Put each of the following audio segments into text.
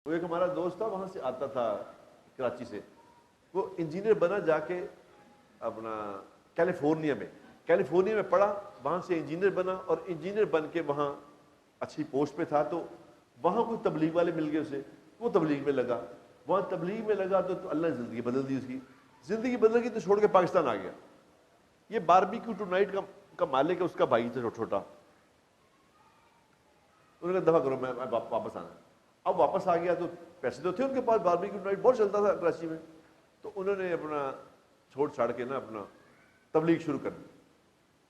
वो एक हमारा दोस्त था, वहाँ से आता था कराची से, वो इंजीनियर बना जाके अपना कैलिफोर्निया में पढ़ा, वहाँ से इंजीनियर बना और इंजीनियर बन के वहाँ अच्छी पोस्ट पे था। तो वहाँ कोई तबलीग वाले मिल गए उसे, वो तबलीग में लगा। वहाँ तबलीग में लगा तो अल्लाह ने ज़िंदगी बदल दी उसकी। ज़िंदगी बदल गई तो छोड़ के पाकिस्तान आ गया। ये बारबेक्यू टू नाइट का मालिक है, उसका भाई था छोटा। उन्होंने दफा करो, मैं वापस आना। अब वापस आ गया तो पैसे तो थे उनके पास, बारबेक्यू नाइट बहुत चलता था कराची में। तो उन्होंने अपना छोड़ छाड़ के ना अपना तबलीग शुरू कर दी।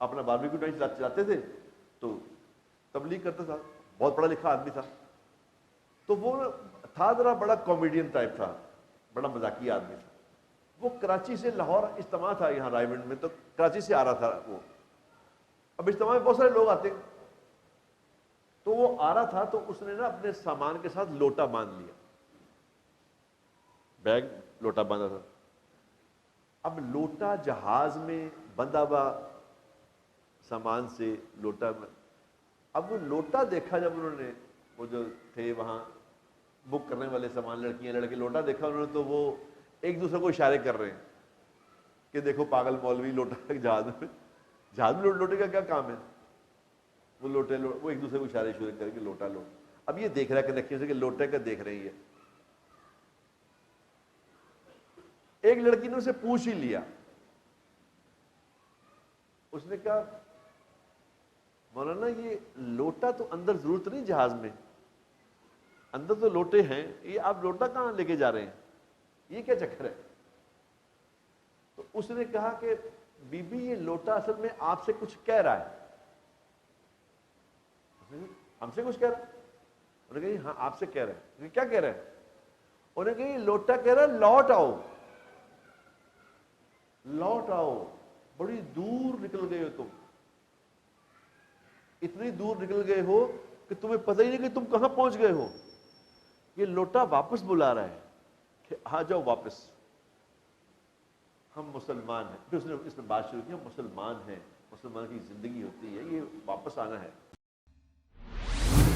अपना बारबेक्यू नाइट चलाते थे तो तबलीग करता था, बहुत पढ़ा लिखा आदमी था। तो वो था जरा बड़ा कॉमेडियन टाइप था, बड़ा मजाकिया आदमी था। वो कराची से लाहौर इज्तिमा था यहाँ रायविंड में, तो कराची से आ रहा था वो। अब इज्तिमा में बहुत सारे लोग आते, तो वो आ रहा था तो उसने ना अपने सामान के साथ लोटा बांध लिया, बैग लोटा बांधा था। अब लोटा जहाज में बंधा हुआ सामान से लोटा में, अब वो लोटा देखा जब उन्होंने, वो जो थे वहां बुक करने वाले सामान, लड़कियां लड़के, लोटा देखा उन्होंने तो वो एक दूसरे को इशारे कर रहे हैं कि देखो पागल मौलवी लोटा जहाज में लोटे का क्या काम है। वो वो एक दूसरे को इशारे शुरू करके लोटा लो। अब ये देख रहा है कनेक्शन से कि लोटे का देख रही है। एक लड़की ने उसे पूछ ही लिया, उसने कहा मौलाना ये लोटा तो अंदर जरूरत नहीं, जहाज में अंदर तो लोटे हैं, ये आप लोटा कहां लेके जा रहे हैं, ये क्या चक्कर है। तो उसने कहा कि बीबी ये लोटा असल में आपसे कुछ कह रहा है। हमसे कुछ कह रहा है? उन्होंने कहा हाँ आपसे कह रहा है। क्या कह रहा है? उन्होंने कहा लोटा कह रहा है लौट आओ, लौट आओ, बड़ी दूर निकल गए हो तुम, इतनी दूर निकल गए हो कि तुम्हें पता ही नहीं कि तुम कहां पहुंच गए हो। ये लोटा वापस बुला रहा है कि आ जाओ वापस, हम मुसलमान हैं। फिर उसने इसमें बात शुरू की, हम मुसलमान हैं, मुसलमान की जिंदगी होती है, ये वापस आना है।